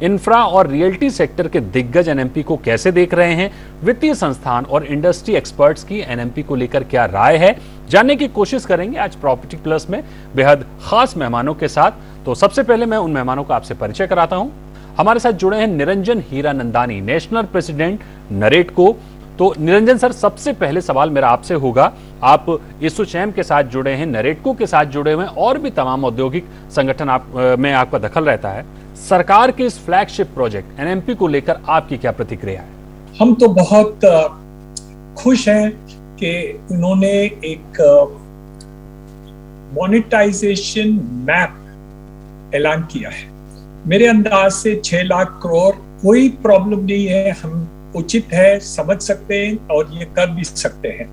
Infra और realty sector के दिग्गज एनएमपी को कैसे देख रहे हैं, वित्तीय संस्थान और इंडस्ट्री एक्सपर्ट्स की एनएमपी को लेकर क्या राय है, जानने की कोशिश करेंगे आज प्रॉपर्टी प्लस में बेहद खास मेहमानों के साथ। तो सबसे पहले मैं उन मेहमानों का आपसे परिचय कराता हूं। हमारे साथ जुड़े हैं निरंजन हीरानंदानी, नेशनल प्रेसिडेंट नरेटको। तो निरंजन सर, सबसे पहले सवाल मेरा आपसे होगा, आप एसोचैम के साथ जुड़े हैं, नरेटको के साथ जुड़े हुए हैं और भी तमाम औद्योगिक संगठन में आपका दखल रहता है। सरकार के इस फ्लैगशिप प्रोजेक्ट एनएमपी को लेकर आपकी क्या प्रतिक्रिया है? हम तो बहुत खुश हैं कि उन्होंने एक मोनेटाइजेशन मैप ऐलान किया है। मेरे अंदाज से 6 लाख करोड़ कोई प्रॉब्लम नहीं है, हम उचित है, समझ सकते हैं और ये कर भी सकते हैं।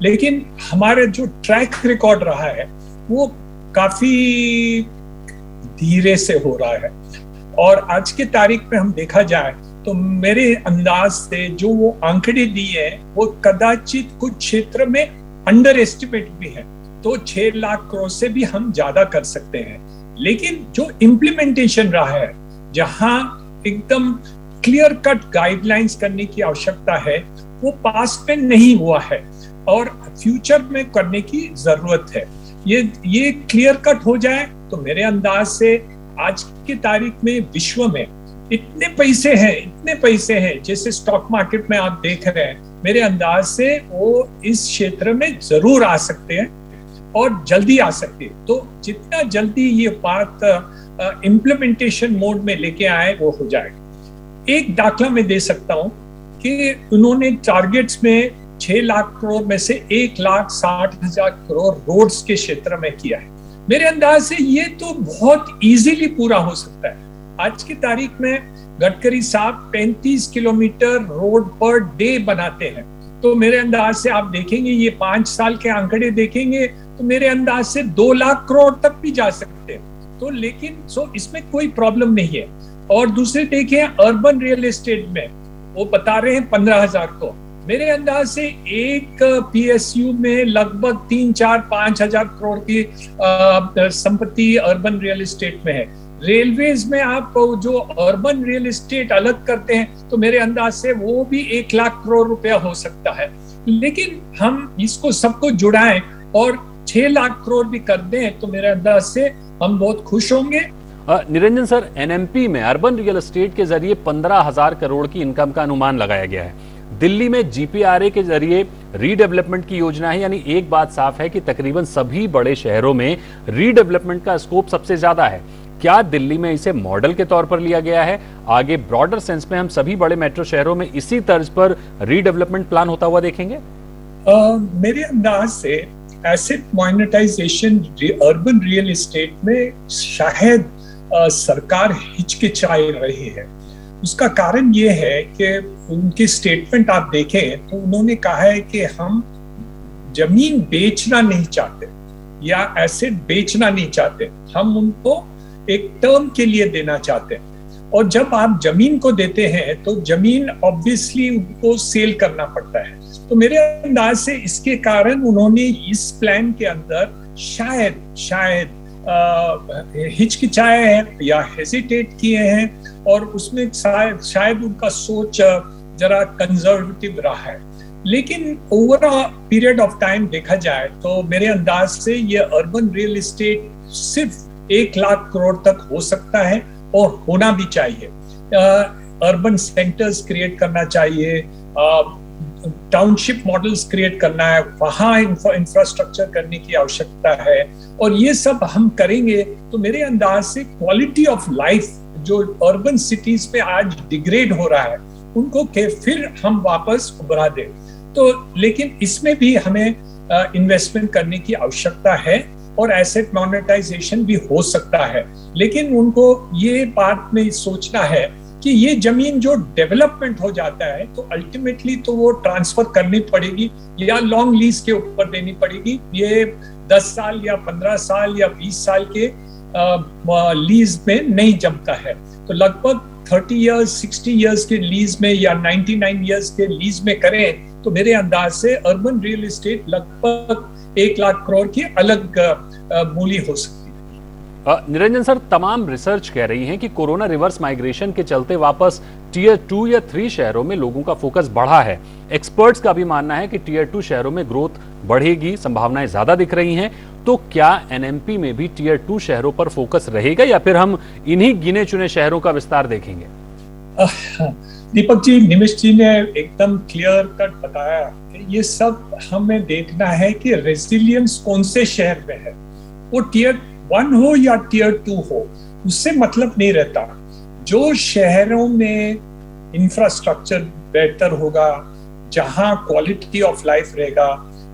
लेकिन हमारे जो ट्रैक रिकॉर्ड रहा है वो काफी धीरे से हो रहा है, और आज की तारीख में हम देखा जाए तो मेरे अंदाज से जो वो आंकड़े दिए हैं वो कदाचित कुछ क्षेत्र में अंडर एस्टिमेट भी है। तो 6 लाख करोड़ से भी हम ज्यादा कर सकते हैं, लेकिन जो इम्प्लीमेंटेशन रहा है, जहां एकदम क्लियर कट गाइडलाइंस करने की आवश्यकता है, वो पास्ट में नहीं हुआ है और फ्यूचर में करने की जरूरत है। ये क्लियर कट हो जाए तो मेरे अंदाज से आज की तारीख में विश्व में इतने पैसे हैं जैसे स्टॉक मार्केट में आप देख रहे हैं, मेरे अंदाज से वो इस क्षेत्र में जरूर आ सकते हैं और जल्दी आ सकते हैं। तो जितना जल्दी ये बात इम्प्लीमेंटेशन मोड में लेके आए वो हो जाएगा। एक दाखला मैं दे सकता हूं कि उन्होंने टारगेट्स में 6 लाख करोड़ में से 1,60,000 करोड़ रोड्स के क्षेत्र में किया है। मेरे अंदाज से ये तो बहुत इजीली पूरा हो सकता है। आज की तारीख में गडकरी साहब 35 किलोमीटर रोड पर डे बनाते हैं, तो मेरे अंदाज से आप देखेंगे ये 5 साल के आंकड़े देखेंगे तो मेरे अंदाज से 2 लाख करोड़ तक भी जा सकते हैं। तो लेकिन इसमें कोई प्रॉब्लम नहीं है। और दूसरे देखें अर्बन रियल एस्टेट में वो बता रहे हैं 15,000 को, मेरे अंदाज से एक पीएसयू में लगभग 3, 4, 5,000 करोड़ की संपत्ति अर्बन रियल एस्टेट में है। रेलवेज में आप जो अर्बन रियल एस्टेट अलग करते हैं तो मेरे अंदाज से वो भी 1 लाख करोड़ रुपया हो सकता है। लेकिन हम इसको सबको जुड़ाएं और 6 लाख करोड़ भी कर दें तो मेरे अंदाज से हम बहुत खुश होंगे। निरंजन सर, एनएमपी में अर्बन रियल एस्टेट के जरिए 15,000 करोड़ की इनकम का अनुमान लगाया गया है। दिल्ली में जीपीआरए के जरिए रीडेवलपमेंट की योजना है, यानी एक बात साफ है कि तकरीबन सभी बड़े शहरों में रीडेवलपमेंट का स्कोप सबसे ज्यादा है। क्या दिल्ली में इसे मॉडल के तौर पर लिया गया है? आगे ब्रॉडर सेंस में हम सभी बड़े मेट्रो शहरों में इसी तर्ज पर रीडेवलपमेंट प्लान होता हुआ देखेंगे? मेरे अंदाज से asset monetisation urban real estate में शायद सरकार हिचकिचाई रही है। उसका कारण ये है कि उनकी स्टेटमेंट आप देखें तो उन्होंने कहा है कि हम जमीन बेचना नहीं चाहते या एसेट बेचना नहीं चाहते, हम उनको एक टर्म के लिए देना चाहते हैं। और जब आप जमीन को देते हैं तो जमीन ऑब्वियसली उनको सेल करना पड़ता है। तो मेरे अंदाज से इसके कारण उन्होंने इस प्लान के अंदर शायद हिचकिचाए हैं या हेजिटेट किए हैं, और उसमें शायद उनका सोच जरा कंजर्वेटिव रहा है। लेकिन over a period of time देखा जाए तो मेरे अंदाज से ये अर्बन रियल एस्टेट सिर्फ 1 लाख करोड़ तक हो सकता है और होना भी चाहिए। अर्बन सेंटर्स क्रिएट करना चाहिए, टाउनशिप मॉडल्स क्रिएट करना है, वहां इंफ्रास्ट्रक्चर करने की आवश्यकता है, और ये सब हम करेंगे तो मेरे अंदाज से क्वालिटी ऑफ लाइफ जो अर्बन सिटीज में आज डिग्रेड हो रहा है उनको फिर हम वापस उभरा दें। तो लेकिन इसमें भी हमें इन्वेस्टमेंट करने की आवश्यकता है और एसेट मोनेटाइजेशन भी हो सकता है। लेकिन उनको ये बात में सोचना है कि ये जमीन जो डेवलपमेंट हो जाता है तो अल्टीमेटली तो वो ट्रांसफर करनी पड़ेगी या लॉन्ग लीज के ऊपर देनी पड़ेगी। ये 10 साल या 15 साल या 20 साल के लीज में नहीं जमता है। तो लगभग 30 इयर्स 60 इयर्स के लीज में या 99 इयर्स के लीज में करें तो मेरे अंदाज से अर्बन रियल एस्टेट लगभग 1 लाख करोड़ की अलग मूल्य हो सकती है। निरंजन सर, तमाम रिसर्च कह रही है कि कोरोना रिवर्स माइग्रेशन के चलते वापस टीयर 2 या 3 शहरों में लोगों का फोकस बढ़ा है। एक्सपर्ट्स का भी मानना है कि टीयर 2 शहरों में ग्रोथ बढ़ेगी, संभावनाएं ज्यादा दिख रही हैं। तो क्या एनएमपी में भी टीयर 2 शहरों पर फोकस रहेगा या फिर हम इन्हीं गिने चुने शहरों का विस्तार देखेंगे? दीपक जी, निमिष जी ने एकदम क्लियर कट बताया कि ये सब हमें देखना है कि रेजिलियंस कौन से शहर में है। वो टीयर 1 हो या टीयर 2 हो, उससे मतलब नहीं रहता। जो शहरों में इंफ्रास्ट्रक्चर बेहतर होगा, जहां क्वालिटी ऑफ लाइफ रहेगा,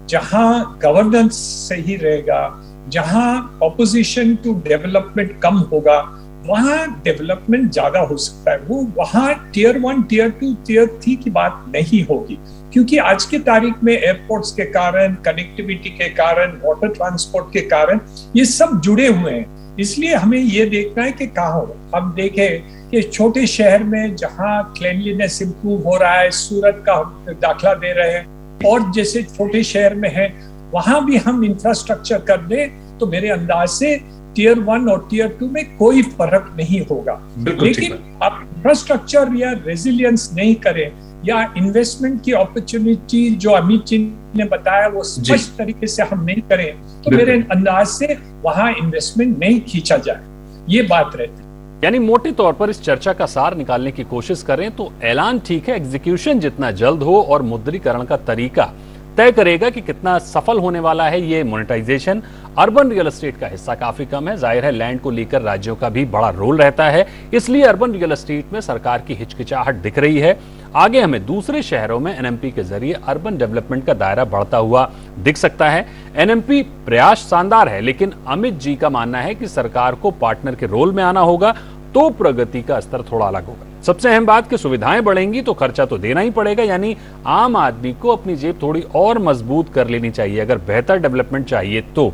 जहां गवर्नेंस सही रहेगा, जहां ऑपोजिशन टू डेवलपमेंट कम होगा, वहां डेवलपमेंट ज्यादा हो सकता है। वो वहां टीयर 1, टीयर 2, टीयर 3 की बात नहीं होगी, क्योंकि आज की तारीख में एयरपोर्ट्स के कारण, कनेक्टिविटी के कारण, वाटर ट्रांसपोर्ट के कारण ये सब जुड़े हुए हैं। इसलिए हमें ये देखना है कि कहाँ हो। हम देखें कि छोटे शहर में जहाँ क्लीनलीनेस इंप्रूव हो रहा है, सूरत का दाखला दे रहे हैं, और जैसे छोटे शहर में है वहां भी हम इंफ्रास्ट्रक्चर कर दें तो मेरे अंदाज से टीयर 1 और टीयर 2 में कोई फर्क नहीं होगा। लेकिन आप इंफ्रास्ट्रक्चर या रेजिलियंस नहीं करें या इन्वेस्टमेंट की अपॉर्चुनिटी जो अमित जी ने बताया वो स्पष्ट तरीके से हम नहीं करें तो मेरे अंदाज से वहां इन्वेस्टमेंट नहीं खींचा जाए, ये बात रहती है। यानी मोटे तौर पर इस चर्चा का सार निकालने की कोशिश करें तो ऐलान ठीक है, एग्जीक्यूशन जितना जल्द हो और मुद्रीकरण का तरीका तय करेगा कि कितना सफल होने वाला है ये मोनेटाइजेशन। अर्बन रियल एस्टेट का हिस्सा काफी कम है, जाहिर है लैंड को लेकर राज्यों का भी बड़ा रोल रहता है, इसलिए अर्बन रियल एस्टेट में सरकार की हिचकिचाहट दिख रही है। आगे हमें दूसरे शहरों में एनएमपी के जरिए अर्बन डेवलपमेंट का दायरा बढ़ता हुआ दिख सकता है। एनएमपी प्रयास शानदार है, लेकिन अमित जी का मानना है कि सरकार को पार्टनर के रोल में आना होगा तो प्रगति का स्तर थोड़ा अलग होगा। सबसे अहम बात कि सुविधाएं बढ़ेंगी तो खर्चा तो देना ही पड़ेगा, यानी आम आदमी को अपनी जेब थोड़ी और मजबूत कर लेनी चाहिए अगर बेहतर डेवलपमेंट चाहिए तो।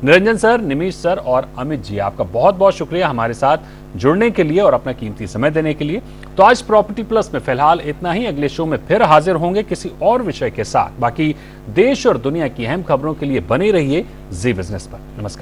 निरंजन सर, निमिष सर और अमित जी, आपका बहुत बहुत शुक्रिया हमारे साथ जुड़ने के लिए और अपना कीमती समय देने के लिए। तो आज प्रॉपर्टी प्लस में फिलहाल इतना ही। अगले शो में फिर हाजिर होंगे किसी और विषय के साथ। बाकी देश और दुनिया की अहम खबरों के लिए बने रहिए जी बिजनेस पर। नमस्कार।